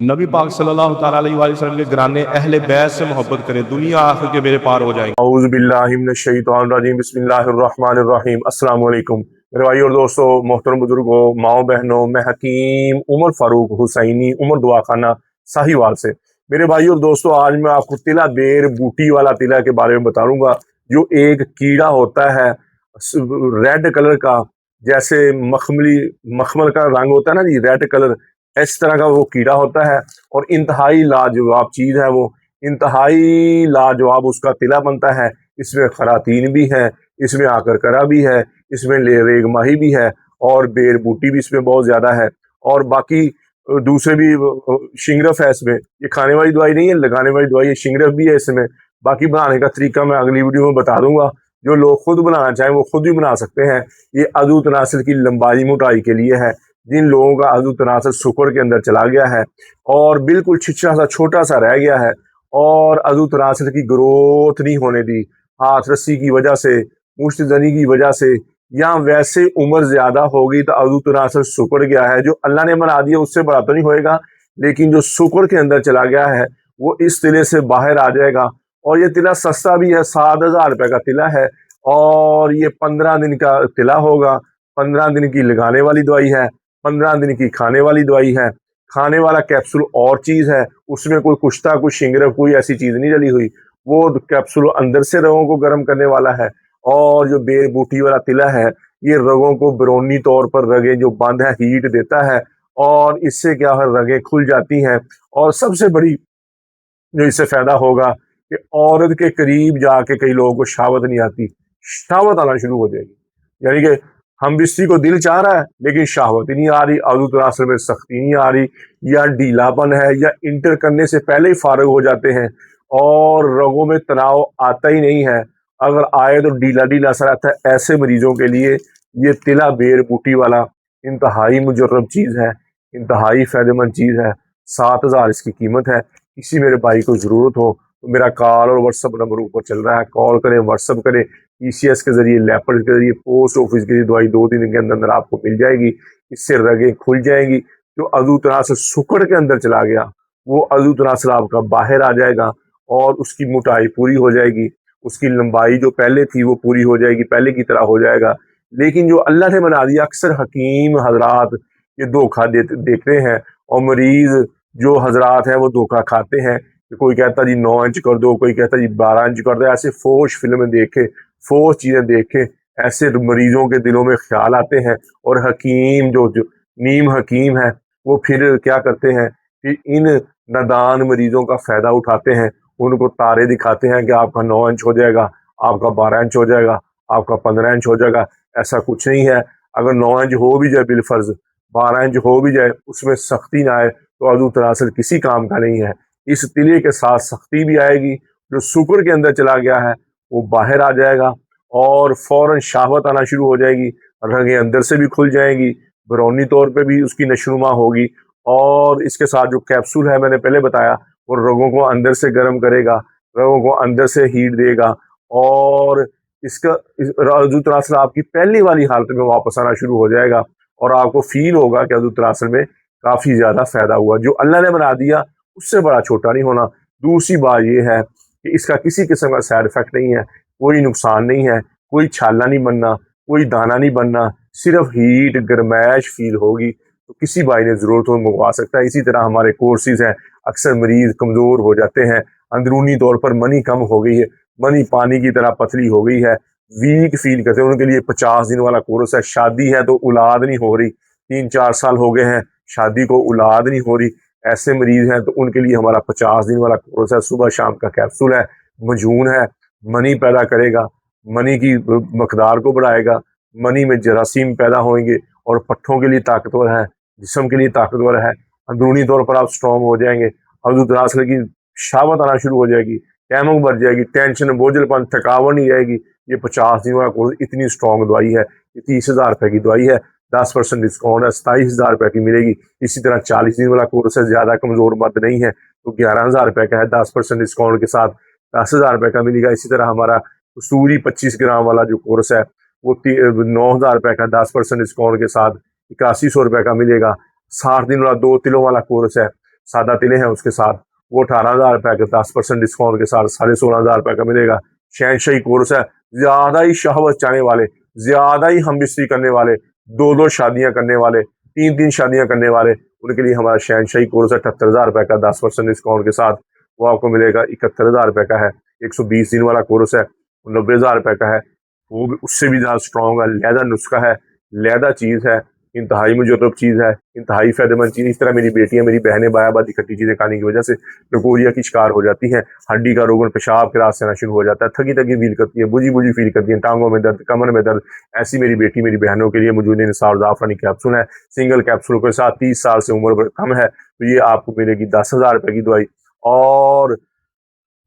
नबी पाक सल्लल्लाहु ताला अलैहि वसल्लम के घराने अहले बैत से मोहब्बत करें, दुनिया आखिर के बेड़े पार हो जाएंगे। औज़ु बिल्लाहि मिनश शैतानिर रजीम, बिस्मिल्लाहिर रहमानिर रहीम। अस्सलाम वालेकुम मेरे भाई और दोस्तों, मोहतरम बुजुर्गों, माओ बहनों, मैं हकीम उमर फारूक हुसैनी उमर दुआ खाना साहिवाल से। मेरे भाई और दोस्तों, आज मैं आपको तिला बेर बूटी वाला तिला के बारे में बताऊंगा। जो एक कीड़ा होता है रेड कलर का, जैसे मखमली मखमल का रंग होता है ना जी, रेड कलर, इस तरह का वो कीड़ा होता है। और इंतहाई लाजवाब चीज है वो, इंतहाई लाजवाब उसका तिला बनता है। इसमें खरातीन भी है, इसमें आकरकरा भी है, इसमें रेगमाही भी है, और बेर बूटी भी इसमें बहुत ज्यादा है। और बाकी दूसरे भी शिंगरफ है इसमें। ये खाने वाली दवाई नहीं है, लगाने वाली दवाई है। शिंगरफ भी है इसमें। बाकी बनाने का तरीका मैं अगली वीडियो में बता दूंगा। जो लोग खुद बनाना चाहें वो खुद भी बना सकते हैं। ये अदू तनासर की लंबाई मोटाई के लिए है। जिन लोगों का अदू तनासर सुकड़ के अंदर चला गया है और बिल्कुल छिछरा सा छोटा सा रह गया है, और अदू तनासर की ग्रोथ नहीं होने दी, हाथ रस्सी की वजह से, मुश्त जनी की वजह से, या वैसे उम्र ज्यादा होगी तो अदू तनासर सुकड़ गया है। जो अल्लाह ने बना दिया उससे बड़ा तो नहीं होएगा, लेकिन जो सुकड़ के अंदर चला गया है वो इस तिले से बाहर आ जाएगा। और ये तिला सस्ता भी है, 7,000 रुपए का तिला है। और ये 15 दिन का तिला होगा। 15 दिन की लगाने वाली दवाई है, 15 दिन की खाने वाली दवाई है। खाने वाला कैप्सूल और चीज है, उसमें कोई कुश्ता, कोई शिंगरफ, कोई ऐसी चीज नहीं डली हुई। वो कैप्सूल अंदर से रगों को गर्म करने वाला है। और जो बेर बूटी वाला तिला है, ये रगों को बैरूनी तौर पर रगे जो बंद है हीट देता है, और इससे क्या है, रगें खुल जाती हैं। और सबसे बड़ी जो इससे फायदा होगा कि औरत के करीब जाके कई लोगों को शहावत नहीं आती, शहावत आना शुरू हो जाएगी। यानी कि हम बिस्ती को दिल चाह रहा है लेकिन शहावत ही नहीं आ रही, अदू तनासर में सख्ती नहीं आ रही, या ढीलापन है, या इंटर करने से पहले ही फारग हो जाते हैं और रगों में तनाव आता ही नहीं है। अगर आए तो ढीला ढीला सा रहता है। ऐसे मरीजों के लिए ये तिला बेर बूटी वाला इंतहाई मुजर्रब चीज है, इंतहाई फायदेमंद चीज है। 7,000 इसकी कीमत है। किसी मेरे भाई को जरूरत हो तो मेरा कॉल और व्हाट्सअप नंबर ऊपर चल रहा है, कॉल करें, व्हाट्सअप करें। पीसीएस के जरिए, लेपर्ड के जरिए, पोस्ट ऑफिस के जरिए दवाई 2 दिन के अंदर अंदर आपको मिल जाएगी। इससे रगें खुल जाएंगी। जो अदू तनासर सुकड़ के अंदर चला गया वो अदू तनासर आपका बाहर आ जाएगा, और उसकी मोटाई पूरी हो जाएगी। उसकी लंबाई जो पहले थी वो पूरी हो जाएगी, पहले की तरह हो जाएगा। लेकिन जो अल्लाह ने बना दिया, अक्सर हकीम हजरात ये धोखा देखते हैं, और मरीज जो हजरात हैं वो धोखा खाते हैं। कोई कहता जी 9 इंच कर दो, कोई कहता जी 12 इंच कर दो। ऐसे फोश फिल्में देखे, फोश चीजें देखे, ऐसे मरीजों के दिलों में ख्याल आते हैं। और हकीम जो नीम हकीम है वो फिर क्या करते हैं कि इन नादान मरीजों का फायदा उठाते हैं। उनको तारे दिखाते हैं कि आपका 9 इंच हो जाएगा, आपका 12 इंच हो जाएगा, आपका 15 इंच हो जाएगा। ऐसा कुछ नहीं है। अगर 9 इंच हो भी जाए बिलफर्ज, 12 इंच हो भी जाए, उसमें सख्ती ना आए तो अदू तनासर किसी काम का नहीं है। इस तिले के साथ सख्ती भी आएगी। जो शुक्र के अंदर चला गया है वो बाहर आ जाएगा, और फौरन शहावत आना शुरू हो जाएगी। रगें अंदर से भी खुल जाएंगी, बैरूनी तौर पे भी उसकी नशनुमा होगी। और इसके साथ जो कैप्सूल है मैंने पहले बताया, वो रगों को अंदर से गर्म करेगा, रगों को अंदर से हीट देगा। और इसका अदू तनासर आपकी पहली वाली हालत में वापस आना शुरू हो जाएगा, और आपको फील होगा कि अदू तनासर में काफी ज्यादा फायदा हुआ। जो अल्लाह ने बना दिया उससे बड़ा छोटा नहीं होना। दूसरी बात यह है कि इसका किसी किस्म का साइड इफेक्ट नहीं है, कोई नुकसान नहीं है, कोई छाला नहीं बनना, कोई दाना नहीं बनना, सिर्फ हीट गर्मैश फील होगी। तो किसी भाई ने जरूरत हो मंगवा सकता है। इसी तरह हमारे कोर्सेज हैं। अक्सर मरीज कमजोर हो जाते हैं, अंदरूनी तौर पर मनी कम हो गई है, मनी पानी की तरह पतली हो गई है, वीक फील करते हैं, उनके लिए 50 दिन वाला कोर्स है। शादी है तो औलाद नहीं हो रही, 3-4 साल हो गए हैं शादी को, औलाद नहीं हो रही, ऐसे मरीज हैं तो उनके लिए हमारा 50 दिन वाला कोर्स है। सुबह शाम का कैप्सूल है, मजून है, मनी पैदा करेगा, मनी की मकदार को बढ़ाएगा, मनी में जरासीम पैदा होंगे, और पट्ठों के लिए ताकतवर है, जिस्म के लिए ताकतवर है। अंदरूनी तौर पर आप स्ट्रॉन्ग हो जाएंगे। अदू तनासर की शहावत आना शुरू हो जाएगी, टैमक बढ़ जाएगी, टेंशन, बोझलपन, थकावट नहीं रहेगी। ये 50 दिन वाला कोर्स इतनी स्ट्रॉन्ग दवाई है। ये 30,000 रुपए की दवाई है, 10% डिस्काउंट है, 27,000 रुपए की मिलेगी। इसी तरह 40 दिन वाला कोर्स है, ज्यादा कमजोर मर्द नहीं है तो 11,000 रुपए का है, 10% डिस्काउंट के साथ 10,000 रुपए का मिलेगा। इसी तरह हमारा सूरी 25 ग्राम वाला जो कोर्स है वो 9,000 रुपए का, 10% डिस्काउंट के साथ 8100 रुपए का मिलेगा। 60 दिन वाला 2 किलो वाला कोर्स है, सादा तिले हैं उसके साथ वो 18,000 रुपए का 10% डिस्काउंट के साथ 16,500 रुपए का मिलेगा। शहनशाही कोर्स है, ज्यादा ही शहवत चाहने वाले, ज्यादा ही हम बिस्तरी करने वाले, 2-2 शादियां करने वाले, 3-3 शादियां करने वाले, उनके लिए हमारा शहनशाही कोर्स है 78,000 रुपए का 10% डिस्काउंट के साथ वो आपको मिलेगा 71,000 रुपए का है। 120 दिन वाला कोर्स है 90,000 रुपए का है, वो भी उससे भी ज़्यादा स्ट्रॉन्ग है। लहदा नुस्खा है, लहदा चीज़ है, इंतहाई मुजरब चीज़ है, इंतहाई फ़ायदेमंद चीज़। इस तरह मेरी बेटियां, मेरी बहनें बायाबाद इकट्ठी चीज़ें खाने की वजह से लकोरिया की शिकार हो जाती हैं, हड्डी का रोगन पेशाब के रास्ते आना शुरू हो जाता है, थकी थकी फील करती है, बुझी बुझी फील करती है, टांगों में दर्द, कमर में दर्द। ऐसी मेरी बेटी, मेरी बहनों के लिए मौजूद निसार ज़ाफ़रानी कैप्सूल है। सिंगल कैप्सूल के साथ 30 साल से उम्र कम है तो ये आपको मिलेगी 10,000 रुपए की दवाई। और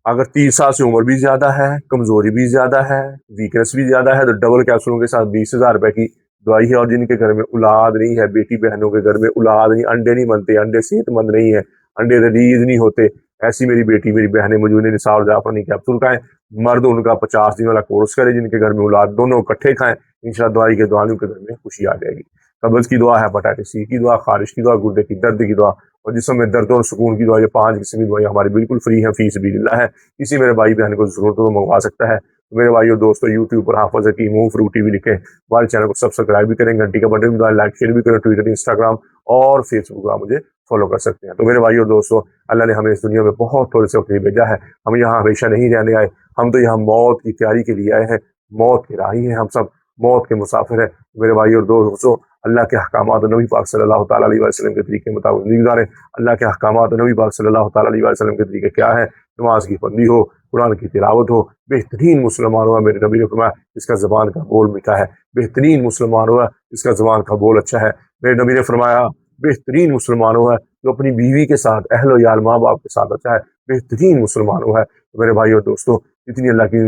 अगर 30 साल से उम्र भी ज्यादा है, कमजोरी भी ज्यादा है, वीकनेस भी ज्यादा है तो डबल कैप्सूलों के साथ 20,000 रुपए की दवाई है। और जिनके घर में औलाद नहीं है, बेटी बहनों के घर में औलाद नहीं, अंडे नहीं बनते, अंडे सेहतमंद नहीं है, अंडे रिलीज नहीं होते, ऐसी मेरी बेटी, मेरी बहनें मौजूद निसार ज़ाफ़रानी कैप्सूल खाएं। मर्द उनका 50 दिन वाला कोर्स करे, जिनके घर में औलाद, दोनों इकट्ठे खाएं, इंशाल्लाह दवाई के दौरान उनके घर में खुशी आ जाएगी। कब्ज़ की दुआ, हेपेटाइटिस सी की दुआ, खारिश की दुआ, गुर्दे की दर्द की दुआ और जिस्म में दर्द और सुकून की दुआ, ये 5 किस्म की दवाई हमारी बिल्कुल फ्री है, फी सबिलिल्लाह है। किसी मेरे भाई बहन को जरूरत हो तो मंगवा सकता है। तो मेरे भाई और दोस्तों, यूट्यूब पर हाफिज़ हकीम उमर फ़ारूक टीवी लिखें, हमारे चैनल को सब्सक्राइब भी करें, घंटी का बटन भी दबाएं, लाइक शेयर भी करें। ट्विटर, इंस्टाग्राम और फेसबुक पर मुझे फॉलो कर सकते हैं। तो मेरे भाई और दोस्तों, अल्लाह ने हमें इस दुनिया में बहुत थोड़े से वक्त के लिए भेजा है, हम यहाँ हमेशा नहीं रहने आए, हम तो यहाँ मौत की तैयारी के लिए आए हैं, मौत के राही हैं, हम सब मौत के मुसाफिर हैं। मेरे भाई और दोस्तों, अल्लाह के अहकामात नबी पाक सल्लल्लाहु ताला अलैहि वसल्लम के तरीके के मुताबिक ज़िंदगी गुजारें। अल्लाह के अहकामात नबी पाक सल्लल्लाहु ताला अलैहि वसल्लम के तरीके क्या है? नमाज की बंदी हो, कुरान की तिलावत हो, बेहतरीन मुसलमान हुआ, मेरे नबी ने फरमाया इसका ज़बान का बोल मीठा है। बेहतरीन मुसलमान हुआ इसका ज़बान का बोल अच्छा है। मेरे नबी ने फरमाया बेहतरीन मुसलमान हुआ जो अपनी बीवी के साथ, अहल यार, माँ बाप के साथ अच्छा है। बेहतरीन मुसलमान हुआ है। तो मेरे भाई और दोस्तों, जितनी अल्लाह की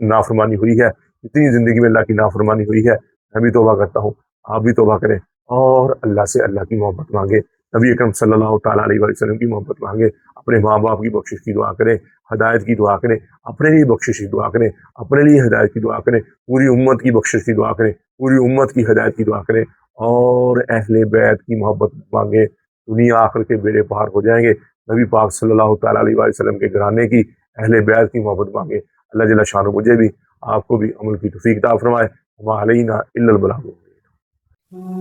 नाफरमानी हुई है, जितनी ज़िंदगी में अल्लाह की नाफरमानी हुई है, मैं भी तौबा करता हूँ, आप भी तौबा करें और अल्लाह से अल्लाह की मोहब्बत मांगे, नबी अकरम सल्लल्लाहु ताला अलैहि वसल्लम की मोहब्बत मांगे, अपने माँ बाप की बख्शिश की दुआ करें, हदायत की दुआ करें, अपने लिए बख्शिश की दुआ करें, अपने लिए हदायत की दुआ करें, पूरी उम्मत की बख्शिश की दुआ करें, पूरी उम्मत की हदायत की दुआ करें और अहले बैत की मोहब्बत मांगे। दुनिया आखिर के बेड़े पार हो जाएंगे। नबी पाक सल्लल्लाहु ताला अलैहि वसल्लम के घराने की, अहले बैत की मोहब्बत मांगे। अल्लाह जल्ल शान मुझे भी, आपको भी अमल की तौफीक अता फरमाए। व अलैना इल्लल बलाग।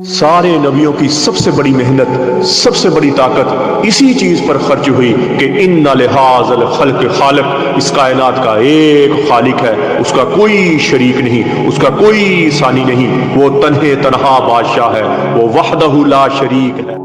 सारे नबियों की सबसे बड़ी मेहनत, सबसे बड़ी ताकत इसी चीज पर खर्च हुई कि इन्ना लिहाज़ल खल्क़ खालिक, इस कायनात का एक खालिक है, उसका कोई शरीक नहीं, उसका कोई सानी नहीं, वो तन्हे तन्हा बादशाह है, वो वहदहु ला शरीक है।